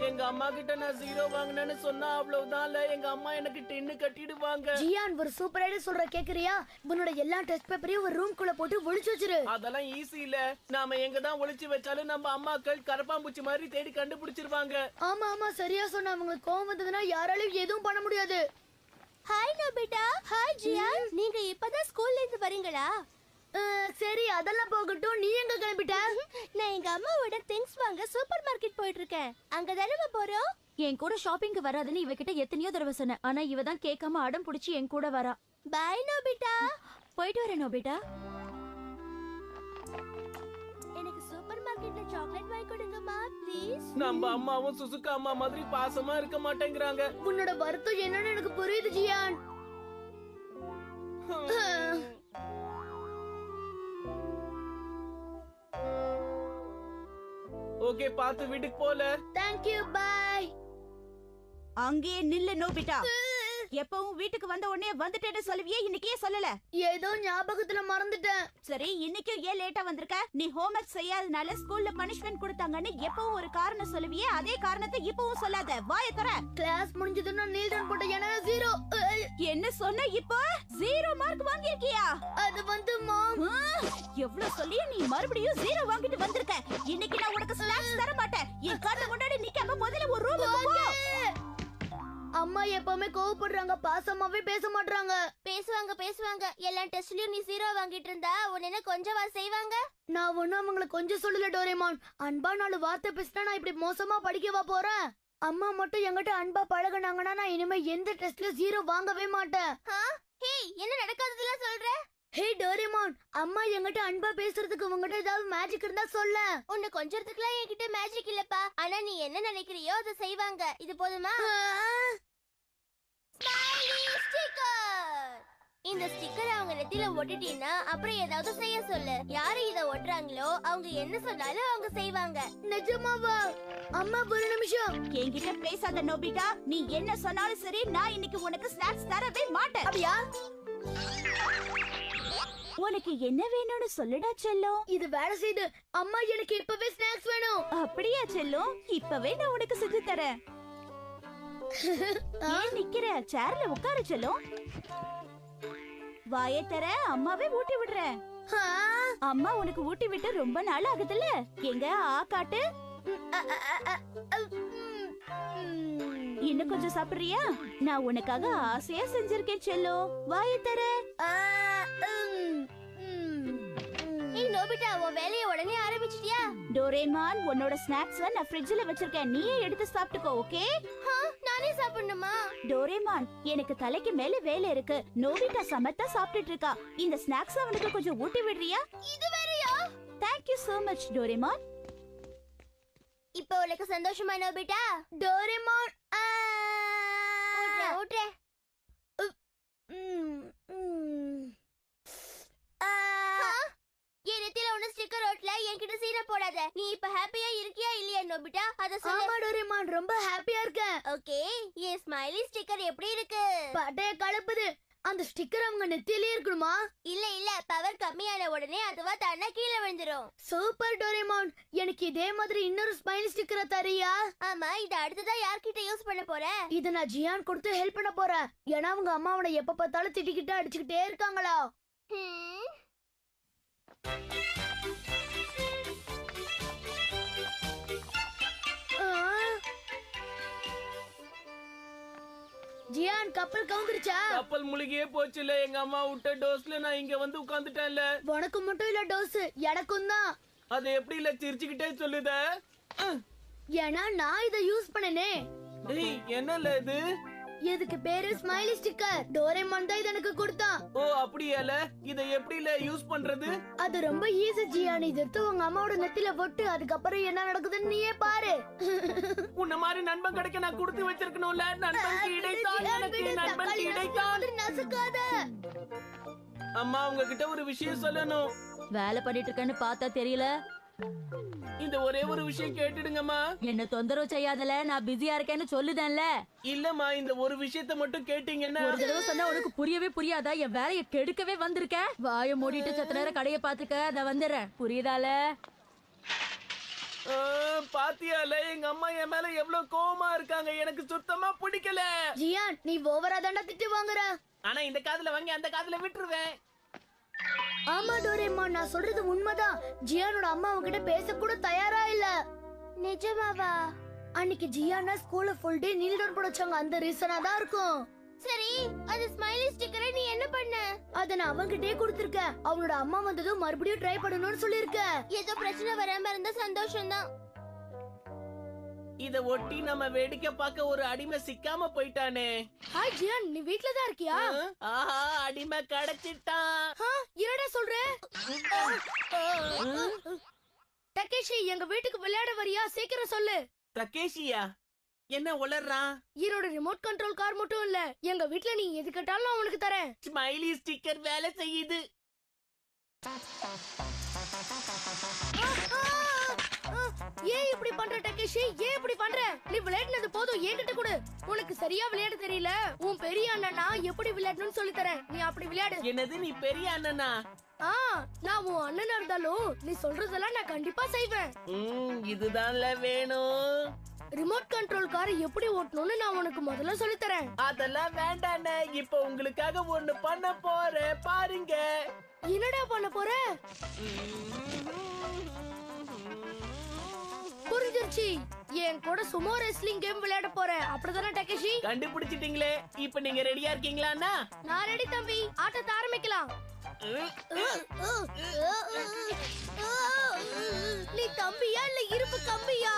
எங்க அம்மா கிட்ட நான் 0 வாங்கினேன்னு சொன்னா அவ்வளவுதான். எங்க அம்மா எனக்கு 10 கட்டிடுவாங்க. ஜியான், ஒரு சூப்பர் ஐடியா சொல்ற, கேக்குறியா? உன்னோட எல்லா டெஸ்ட் பேப்பரையும் ஒரு ரூம் குள்ள போட்டு ஒளிச்சு வச்சிரு. அதெல்லாம் ஈஸி இல்ல. நாம எங்க தான் ஒளிச்சு வச்சாலும் நம்ம அம்மாக்கள் கரப்பாம்பூச்சி மாதிரி தேடி கண்டுபிடிச்சிருவாங்க. ஆமா ஆமா, சரியா சொன்ன. அவங்களுக்கு கோவம் வந்ததுன்னா யாராலையும் எதுவும் பண்ண முடியாது. Hi Nobita. ஹாய் ஜியான். நீங்க இப்பதான் ஸ்கூல்ல இருந்து வரீங்களா? சரி, அதெல்லாம் போகட்டும். நீ எங்க கிளம்பிட்ட? நான் எங்க அம்மாவோட திங்ஸ் வாங்க சூப்பர் மார்க்கெட் போயிட்டு இருக்கேன். அங்க தானே போறோம். என் கூட ஷாப்பிங்க்கு வராதுன்னு இவகிட்ட எத்தனையோ தடவை சொன்னேன். ஆனா இவ தான் கேட்காம அடம் பிடிச்சி என் கூட வரா. Bye Nobita. போயிட்டு வரேன் நோபிட்டா. எனக்கு சூப்பர் மார்க்கெட்ல சாக்லேட் வாங்கி கொடுங்கம்மா ப்ளீஸ். நம்ம அம்மாவும் சுசுகா அம்மா மாதிரி பாசமா இருக்க மாட்டேங்கிறாங்க. உன்னோட வருத்தம் என்னன்னு எனக்கு புரியுது ஜியான். ஓகே, பாத்து வீட்டுக்கு போல. Thank you, bye. அங்கே நில்லு நோபிட்டா. எப்பவும் வீட்டுக்கு வந்த உடனே வந்துட்டேன்னு சொல்லுவியே, இன்னைக்கு ஏன் சொல்லல? ஏதோ ஞாபகத்துல மறந்துட்டேன். சரி, இன்னைக்கும் ஏன் லேட்டா வந்திருக்க? நீ ஹோம்வொர்க் செய்யாதனால ஸ்கூல்ல பனிஷ்மென்ட் கொடுத்தாங்கன்னு எப்பவும் ஒரு காரணம் சொல்லுவியே, அதே காரணத்தை இப்பவும் சொல்லாத. வாயை தர. கிளாஸ் முடிஞ்சதுன்னா நீல் டவுன் போட்ட ஏன்னா 0. என்ன சொன்ன? இப்போ 0 மார்க் வாங்கியிருக்கியா? அது வந்து மாம், எவ்வளவு சொல்லி நீ மறுபடியும் 0 வாங்கிட்டு வந்திருக்க. இன்னைக்கு நான் உனக்கு ஸ்நாக்ஸ் தர மாட்டேன். என் கண்ணு முன்னாடி நிக்காம முதல்ல ஒரு ரூமுக்கு போ. அம்மா எப்பவுமே கோவப்படுறாங்க, பாசமாவே பேச மாட்டாங்க. பேசுவாங்க. எல்லா டெஸ்ட்லயும் நீ 0 வாங்கிட்டு இருந்தா உன்ன கொஞ்சம் செய்வாங்க. நான் ஒண்ணும் அவங்களை கொஞ்சம் சொல்லல டோரேமான். அன்பா 4 வார்த்தை பேசினா நான் இப்படி மோசமா படிக்கவா போறேன்? அம்மா மட்டும் என்கிட்ட அன்பா பழகுனாங்கன்னா நான் இனிமே எந்த டெஸ்ட்லயும் 0 வாங்கவே மாட்டேன். ஹே, என்ன நடக்காததெல்லாம் சொல்ற? ஹே டோரேமான், அம்மா என்கிட்ட அன்பா பேசுறதுக்கு உங்ககிட்ட ஏதாவது மேஜிக் இருந்தா சொல்ல. உன்னை கொஞ்சறதுக்குலாம் என்கிட்ட மேஜிக் இல்லப்பா. ஆனா நீ என்ன நினைக்கிறியோ அதை செய்வாங்க. இது போதுமா? இந்த ஸ்டிக்கர் அவங்க நெத்தில ஒட்டிட்டீன்னா அப்புறம் ஏதாவது செய்ய சொல்லு. யாரு இத ஒட்டுறாங்களோ அவங்க என்ன சொன்னாலும் அவங்க செய்வாங்க. நிஜமாவா? அம்மா, ஒரு நிமிஷம். என்கிட்ட பேசாத நோபிட்டா. நீ என்ன சொன்னாலும் சரி, நான் இன்னைக்கு உனக்கு ஸ்நாக்ஸ் தரவே மாட்டேன். அப்படியா? உனக்கு என்ன வேணும்னு சொல்லுடா செல்லம். இது வேலை செய்து. அம்மா, எனக்கு இப்பவே ஸ்நாக்ஸ் வேணும். அப்படியா செல்லம்? இப்பவே நான் உனக்கு செஞ்சு தரேன். ஏன் நிக்கிற? சேர்ல உட்காரு செல்லம். வாயை தர, அம்மாவே ஊட்டி விடுறேன். அம்மா உனக்கு ஊட்டி விட்டு ரொம்ப நாள் ஆகுதுல்ல. எங்க ஆ காட்டு. இன்னும் கொஞ்சம் சாப்பிடுறியா? நான் உனக்காக ஆசையா செஞ்சிருக்கேன் செல்லம். வாயை தர. நோபிட்டா, உன் வேலையை உடனே ஆரம்பிச்சிட்டியா? டோரேமான், உன்னோட ஸ்நாக்ஸ் நான் ஃப்ரிட்ஜ்ல வச்சிருக்கேன். நீயே எடுத்து சாப்பிட்டுக்கோ. ஓகே? நானே சாப்பிடணுமா? டோரேமான், எனக்கு தலைக்கு மேல வேலை இருக்கு. நோபிட்டா சமத்தா சாப்பிட்டுட்டு இருக்கா. இந்த ஸ்நாக்ஸ் அவனுக்கு கொஞ்சம் ஊட்டி விடுறியா? இது வேறயா? Thank you so much Doraemon. இப்போ உனக்கு சந்தோஷமா நோபிட்டா? டோரேமான், ஊட்றே. என் நெத்தில ஒண்ணு ஸ்டிக்கர் ஓட்டல. என்கிட்ட சீனை போடாத. நீ இப்ப ஹாப்பியா இருக்கியா இல்லையா நோபிட்டா? அத சொல்லு. ஆமா டோரேமான், ரொம்ப ஹாப்பியா இருக்கேன். ஓகே, என் ஸ்மைலி ஸ்டிக்கர் எப்படி இருக்கு? பட்டைய கலப்புது. அந்த ஸ்டிக்கர் அவங்க நெத்தியிலே இருக்கணுமா? இல்ல, பவர் கம்மியான உடனே அதுவா தானா கீழே விழுந்துரும். சூப்பர் டோரேமான், எனக்கு இதே மாதிரி இன்னொரு ஸ்மைலி ஸ்டிக்கரை தரியா? ஆமா, இது அடுத்ததா யார்கிட்ட யூஸ் பண்ண போற? இத நான் ஜியான் கொடுத்து ஹெல்ப் பண்ண போறேன். ஏன்னா அவங்க அம்மா அவனை எப்ப பார்த்தாலும் திட்டிக்கிட்டு அடிச்சுக்கிட்டே இருக்காங்களா. ஜியான், கப்பல் கவுந்துருச்சா? கப்பல் முழுகியே போச்சுல. எங்க அம்மா விட்ட டோஸ்ல நான் இங்க வந்து உட்கார்ந்துட்டேன்ல. உனக்கு மட்டும் இல்ல டோஸ், எனக்கும் தான். அது எப்படி இல்ல சிரிச்சுக்கிட்டே சொல்லுத? ஏன்னா நான் இத யூஸ் பண்ணனே. என்னல இது? இதுக்கு பேரு ஸ்மைலி ஸ்டிக்கர். டோரேமான் தான் இத எனக்கு கொடுத்தான். ஓ, அப்படியால? இத எப்படில யூஸ் பண்றது? அது ரொம்ப ஈஸி ஜியான். இத எடுத்து உங்க அம்மாவோட நெத்தில போட்டு அதுக்கப்புறம் என்ன நடக்குதுன்னு நீயே பாரு. உன்ன மாதிரி நண்பன் கிடைக்க நான் கொடுத்து வச்சிருக்கணும்ல. நண்பன் கிடைத்தான், எனக்கு நண்பன் கிடைத்தான். நசுக்காத. அம்மா, உங்ககிட்ட ஒரு விஷயம் சொல்லணும். வேலை பண்ணிட்டு இருக்கேன்னு பார்த்தா தெரியல. இந்த ஒரே ஒரு விஷயம் கேட்டுடுங்கம்மா. என்ன தொந்தரவு செய்யாதல, நான் பிஸியா இருக்கேன்னு சொல்லுதேன்ல. இல்லம்மா, இந்த ஒரு விஷயத்த மட்டும் கேட்டீங்கன்னா. ஒரு தடவை சொன்னா உனக்கு புரியவே புரியாதா? என் வேலையை கெடுக்கவே வந்திருக்க. வாயை மூடிட்டு சத்த நேரம் கடையை பாத்துக்க, நான் வந்துடுறேன். புரியுதால? பாத்தியால எங்க அம்மா என் மேல எவ்வளவு கோவமா இருக்காங்க. எனக்கு சுத்தமா பிடிக்கல. ஜியான், நீ ஓவரா தாண்டா திட்டு வாங்குற. ஆனா இந்த காதுல வாங்கி அந்த காதுல விட்டுருவேன். ஆமா டோரேமான், நான் சொல்றது உண்மைதான். ஜியானோட அம்மா அவங்கிட்ட பேச கூட தயாரா இல்ல. நிஜமாவா? அன்னைக்கு ஜியானா ஸ்கூல்ல ஃபுல் டே நீல் டவுன் போட வச்சாங்க. அந்த ரீசனா தான் இருக்கும். சரி, அந்த ஸ்மைலி ஸ்டிக்கரை நீ என்ன பண்ண? அத நான் அவங்கிட்டே கொடுத்திருக்கேன். அவனோட அம்மா வந்ததும் மறுபடியும் ட்ரை பண்ணணும்னு சொல்லிருக்கேன். ஏதோ பிரச்சனை வராம இருந்தா சந்தோஷம் தான். இத ஒட்டி நம்ம வேடிக்கை பார்க்க ஒரு அடிமை சிக்காம போயிட்டானே. ஹாய் ஜியான், நீ வீட்ல தான் இருக்கியா? ஆஹா, அடிமை கிடைச்சிட்டான். என்னடா சொல்ற? டக்கேஷி, எங்க வீட்டுக்கு விளையாட வரியா? சீக்கிரம் சொல்லு. தகேஷியா? என்ன உளறான்? என்னோட ரிமோட் கண்ட்ரோல் கார் மட்டும் இல்ல, எங்க வீட்ல நீ எது கேட்டாலும் நான் உனக்கு தரேன். ஸ்மைலி ஸ்டிக்கர் வேலை செய்யுது. ஏன் இப்படி பண்ற டக்கேஷி? ஏன் இப்படி பண்ற? நீ விளையாடுனது போதும், என்கிட்ட கொடு. உனக்கு சரியா விளையாட தெரியல. உன் பெரிய அண்ணனா எப்படி விளையாடணும்னு சொல்லி தரேன். நீ அப்படி விளையாடு. என்னது, நீ பெரிய அண்ணனா? நான் உன் அண்ணனா இருந்தாலும் நீ சொல்றதெல்லாம் நான் கண்டிப்பா செய்வேன். இதுதான்ல வேணும். ரிமோட் கண்ட்ரோல் காரை எப்படி ஓட்டணும்னு நான் உனக்கு முதல்ல சொல்லி தரேன். அதெல்லாம் வேண்டாண்ணே, இப்ப உங்களுக்காக ஒண்ணு பண்ண போறேன், பாருங்க. என்னடா பண்ண போற? புரிஞ்சிருச்சு. என் கூட சுமோ ரெஸ்லிங் கேம் விளையாட போறேன், அப்படிதானே டக்கேஷி? கண்டுபிடிச்சிட்டீங்களே. இப்ப நீங்க ரெடியா இருக்கீங்களாண்ணா? நான் ரெடி தம்பி, ஆட்டத்தை ஆரம்பிக்கலாம். நீ தம்பியா இல்ல இரும்பு கம்பியா?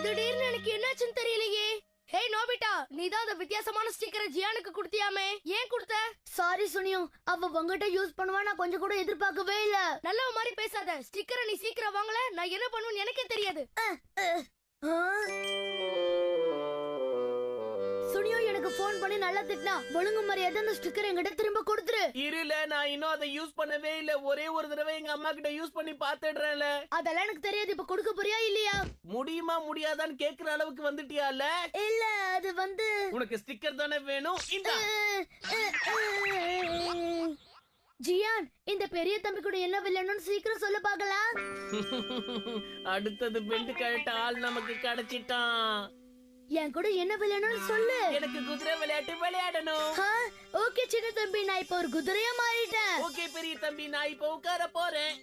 திடீர்னு எனக்கு என்னாச்சுன்னு தெரியலையே. ஹே நோபிட்டா, நீ தான் அந்த வித்தியாசமான ஸ்டிக்கரை ஜியானுக்கு கொடுத்தியாமே, ஏன் கொடுத்த? சாரி சுனியோ, அவ உங்ககிட்ட யூஸ் பண்ணுவா நான் கொஞ்சம் கூட எதிர்பார்க்கவே இல்ல. நல்ல மாதிரி பேசாத. ஸ்டிக்கரை நீ சீக்கிரம் வாங்கல, நான் என்ன பண்ணுவேன்னு எனக்கே தெரியாது. சுனியோ எனக்கு போன் பண்ணி நல்லா திட்டினா. ஒழுங்கு மரியாதை அந்த ஸ்டிக்கர் என்கிட்ட திரும்ப கொடுத்துரு. இருல, நான் இன்னும் அதை யூஸ் பண்ணவே இல்ல. ஒரே ஒரு தடவை எங்க அம்மா கிட்ட யூஸ் பண்ணி பாத்துடுறேன்ல. அதெல்லாம் எனக்கு தெரியாது. இப்ப கொடுக்க போறியா இல்லையா? முடியுமா முடியாதான்னு கேக்குற அளவுக்கு வந்துட்டியால? இல்ல, அது வந்து உனக்கு ஸ்டிக்கர் தானே வேணும். இந்த ஜியான், இந்த பெரிய தம்பி கூட என்ன விளையாடணும்னு சீக்கிரம் சொல்ல பாக்கலாம். அடுத்தது பெல்ட் கழட்ட ஆள் நமக்கு கிடைச்சிட்டான். என் கூட என்ன விளையாடணும்னு சொல்லு. எனக்கு குதிரை விளையாட்டு விளையாடணும். ஓகே சின்ன தம்பி, நான் இப்ப ஒரு குதிரையா மாறிட்டேன். ஓகே பெரிய தம்பி, நான் இப்ப உட்கார போறேன்.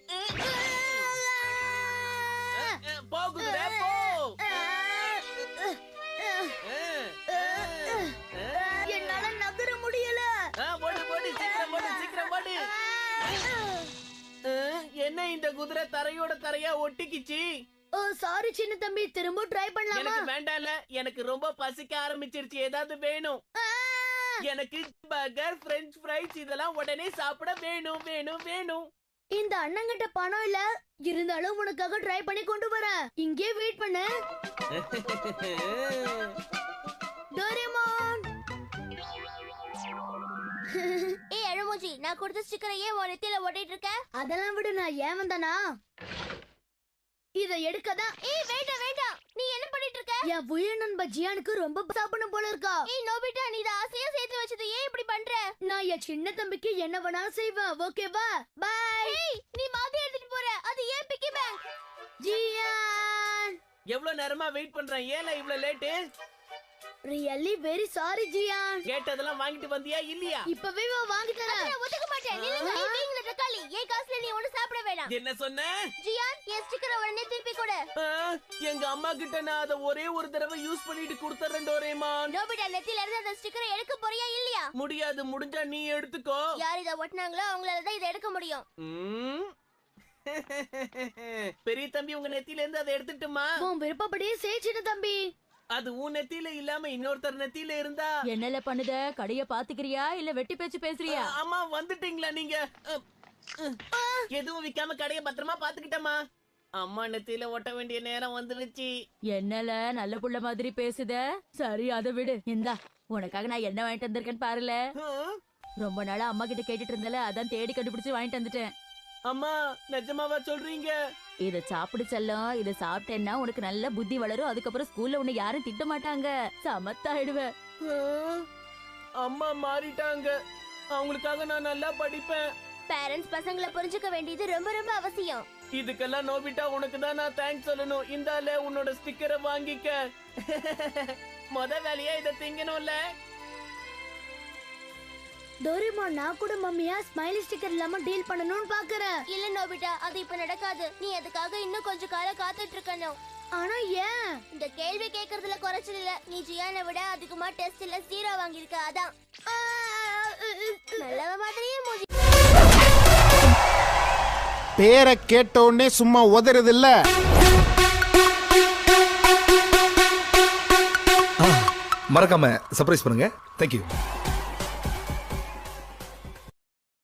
போ குதிரை போ. என்னால நகர முடியல. ஓடு ஓடு, சீக்கிரம் ஓடு, சீக்கிரம் ஓடு. என்ன இந்த குதிரை தரையோட தரையா ஒட்டிக்கிச்சு? ஓ சாரி சின்ன தம்பி, திரும்ப ட்ரை பண்ணலாமா? எனக்கு வேண்டாம்ல, எனக்கு ரொம்ப பசிக்க ஆரம்பிச்சிருச்சு. ஏதாவது வேணும். எனக்கு பர்கர், பிரெஞ்ச் ஃப்ரைஸ் இதெல்லாம் உடனே சாப்பிட வேணும் வேணும் வேணும். இந்த அண்ணங்கிட்ட பணம் இல்ல, இருந்தாலும் உனக்காக ட்ரை பண்ணி கொண்டு வரேன். இங்கே வெயிட் பண்ணு. டோரேமான். ஏய் அழுமூச்சி, நான் கொடுத்த ஸ்டிக்கரை ஏன் உன் நெத்தியில ஒட்டிட்டு இருக்க? அதெல்லாம் விடு, நான் ஏன் வந்தானா இத எடுக்கதான். ஏய் வேண்டாம் வேண்டாம், நீ என்ன பண்ணிட்டு இருக்க? என் உயிர் நண்ப ஜியானுக்கு ரொம்ப சாப்பிடணும் போல இருக்கா. ஏய் நோபிட்டா, நீ இத ஆசையா சேர்த்து வச்சது ஏன் இப்படி பண்ற? நான் என் சின்ன தம்பிக்கு என்ன வேணாலும் செய்வேன், ஓகேவா? பை. ஏய் நீ மாதிரி எடுத்துட்டு போற, அது ஏன் பிக்கி பேங்க்? ஜியான், எவ்வளவு நேரமா வெயிட் பண்றேன், ஏல இவ்வளவு லேட்டு? ரியலி வெரி சாரி ஜியான். கேட்டதெல்லாம் வாங்கிட்டு வந்தியா இல்லையா? இப்பவே வாங்கி தரேன். நான் ஒத்துக்க மாட்டேன். நில்லுங்க. ஏய் வீங்கல தக்காளி, ஏன் காசுல நீ ஒண்ணு சாப்பிட வேணாம். என்ன சொன்ன? ஜியான், என் ஸ்டிக்கரை உடனே திருப்பி கொடு. எங்க அம்மா கிட்ட நான் அதை ஒரே ஒரு தடவை யூஸ் பண்ணிட்டு கொடுத்துறேன் டோரேமான். நோபிட்டா, நெத்தியில இருந்து அந்த ஸ்டிக்கரை எடுக்க போறியா இல்லையா? முடியாது, முடிஞ்சா நீ எடுத்துக்கோ. யார் இத ஒட்டினாங்களோ அவங்களால தான் இத எடுக்க முடியும். பெரிய தம்பி, உங்க நெத்தியில இருந்து அதை எடுத்துட்டுமா? உன் விருப்பப்படியே செய் சின்ன தம்பி. அது உன் நெத்தியில இல்லாம இன்னொருத்தர் நெத்தியில இருந்தா என்னல பண்ணுத? கடைய பாத்துக்கிறியா இல்ல வெட்டி பேச்சு பேசுறியா? அம்மா வந்துட்டீங்களா நீங்க? எதுவும் விக்காம கடைய பத்திரமா பாத்துக்கிட்டமா? அம்மா நெத்தியில ஒட்ட வேண்டிய நேரம் வந்துருச்சு. என்னல நல்ல புள்ள மாதிரி பேசுத? சரி அதை விடு. இந்தா உனக்காக நான் என்ன வாங்கிட்டு வந்திருக்கேன்னு பாருல. ரொம்ப நாளா அம்மா கிட்ட கேட்டுட்டு இருந்தல, அதான் தேடி கண்டுபிடிச்சு வாங்கிட்டு வந்துட்டேன். அம்மா நிஜமாவா சொல்றீங்க? இத சாப்பிடு செல்லம். இத சாப்பிட்டேன்னா உனக்கு நல்ல புத்தி வளரும். அதுக்கப்புறம் ஸ்கூல்ல உன்னை யாரும் திட்ட மாட்டாங்க. சமத்தாயிடுவ. அம்மா மாறிட்டாங்க. அவங்களுக்காக நான் நல்லா படிப்பேன். பேரண்ட்ஸ் பசங்களை புரிஞ்சுக்க வேண்டியது ரொம்ப ரொம்ப அவசியம். இதுக்கெல்லாம் நோபிட்டா உனக்கு தான் நான் தேங்க்ஸ் சொல்லணும். இந்தால உன்னோட ஸ்டிக்கரை வாங்கிக்க. முத வேலையா இத திங்கணும்ல. டோரேமான், நான் கூட மம்மியா ஸ்மைலி ஸ்டிக்கர் இல்லாம டீல் பண்ணணும்னு பாக்குறேன். இல்ல நோபிட்டா, அது இப்ப நடக்காது. நீ அதுக்காக இன்னும் கொஞ்ச காலம் காத்துட்டு இருக்கணும். ஆனா ஏன்? இந்த கேள்வி கேக்குறதுல குறைச்சல் இல்ல. நீ ஜியானை விட அதிகமா டெஸ்ட்ல 0 வாங்கியிருக்க, அதான். நல்லவ மாதிரியே மூஞ்சி. பேரை கேட்டோடனே சும்மா உதறது இல்ல. மறக்காம சர்ப்ரைஸ் பண்ணுங்க. தேங்க்யூ.